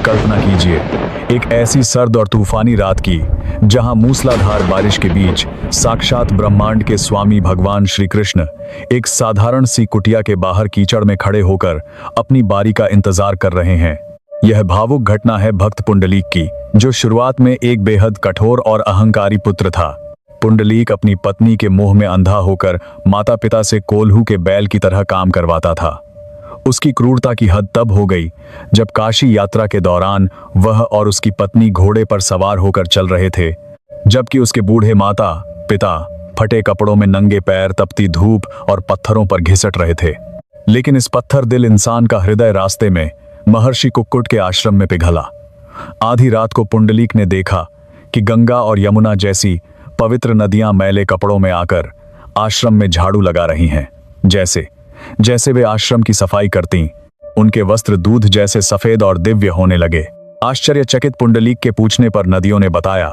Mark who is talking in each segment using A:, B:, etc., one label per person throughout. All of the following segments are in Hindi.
A: कल्पना कीजिए, एक ऐसी सर्द और तूफानी रात की जहां मूसलाधार बारिश के बीच साक्षात ब्रह्मांड के स्वामी भगवान श्री कृष्ण एक साधारण सी कुटिया के बाहर कीचड़ में खड़े होकर अपनी बारी का इंतजार कर रहे हैं। यह भावुक घटना है भक्त पुंडलीक की, जो शुरुआत में एक बेहद कठोर और अहंकारी पुत्र था। पुंडलीक अपनी पत्नी के मोह में अंधा होकर माता पिता से कोल्हू के बैल की तरह काम करवाता था। उसकी क्रूरता की हद तब हो गई जब काशी यात्रा के दौरान वह और उसकी पत्नी घोड़े पर सवार होकर चल रहे थे, जबकि उसके बूढ़े माता पिता फटे कपड़ों में नंगे पैर तपती धूप और पत्थरों पर घिसट रहे थे। लेकिन इस पत्थर दिल इंसान का हृदय रास्ते में महर्षि कुक्कुट के आश्रम में पिघला। आधी रात को पुंडलीक ने देखा कि गंगा और यमुना जैसी पवित्र नदियां मैले कपड़ों में आकर आश्रम में झाड़ू लगा रही हैं। जैसे वे आश्रम की सफाई करतीं, उनके वस्त्र दूध जैसे सफेद और दिव्य होने लगे। आश्चर्यचकित पुंडलीक के पूछने पर नदियों ने बताया,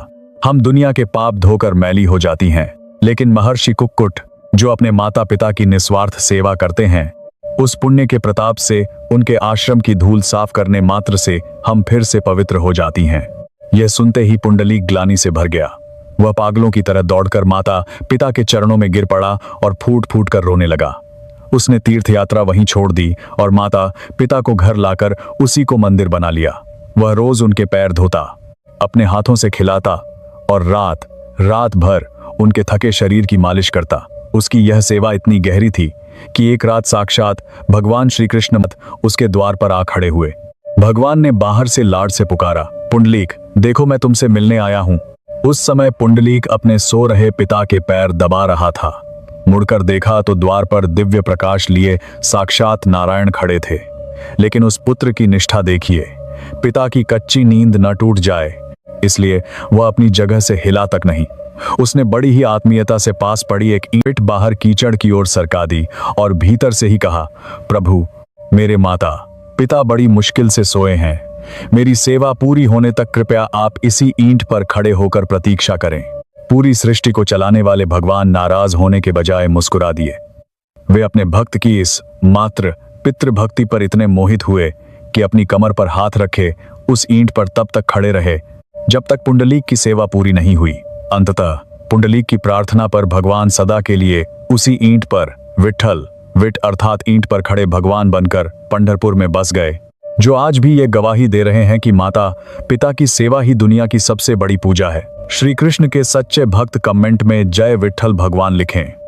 A: हम दुनिया के पाप धोकर मैली हो जाती हैं, लेकिन महर्षि कुक्कुट, जो अपने माता पिता की निस्वार्थ सेवा करते हैं, उस पुण्य के प्रताप से उनके आश्रम की धूल साफ करने मात्र से हम फिर से पवित्र हो जाती हैं। यह सुनते ही पुंडलीक ग्लानि से भर गया। वह पागलों की तरह दौड़कर माता पिता के चरणों में गिर पड़ा और फूट फूट कर रोने लगा। उसने तीर्थ यात्रा वहीं छोड़ दी और माता पिता को घर लाकर उसी को मंदिर बना लिया। वह रोज उनके पैर धोता, अपने हाथों से खिलाता और रात भर उनके थके शरीर की मालिश करता। उसकी यह सेवा इतनी गहरी थी कि एक रात साक्षात भगवान श्री कृष्ण उसके द्वार पर आ खड़े हुए। भगवान ने बाहर से लाड से पुकारा, पुंडलीक, देखो मैं तुमसे मिलने आया हूं। उस समय पुंडलीक अपने सो रहे पिता के पैर दबा रहा था। मुड़कर देखा तो द्वार पर दिव्य प्रकाश लिए साक्षात नारायण खड़े थे। लेकिन उस पुत्र की निष्ठा देखिए, पिता की कच्ची नींद न टूट जाए इसलिए वह अपनी जगह से हिला तक नहीं। उसने बड़ी ही आत्मीयता से पास पड़ी एक ईंट बाहर कीचड़ की ओर सरका दी और भीतर से ही कहा, प्रभु, मेरे माता पिता बड़ी मुश्किल से सोए हैं। मेरी सेवा पूरी होने तक कृपया आप इसी ईंट पर खड़े होकर प्रतीक्षा करें। पूरी सृष्टि को चलाने वाले भगवान नाराज होने के बजाय मुस्कुरा दिए। वे अपने भक्त की इस मात्र पितृभक्ति पर इतने मोहित हुए कि अपनी कमर पर हाथ रखे उस ईंट पर तब तक खड़े रहे जब तक पुंडलीक की सेवा पूरी नहीं हुई। अंततः पुंडलीक की प्रार्थना पर भगवान सदा के लिए उसी ईंट पर विट अर्थात ईंट पर खड़े भगवान बनकर पंढरपुर में बस गए, जो आज भी ये गवाही दे रहे हैं कि माता पिता की सेवा ही दुनिया की सबसे बड़ी पूजा है। श्री कृष्ण के सच्चे भक्त कमेंट में जय विठ्ठल भगवान लिखें।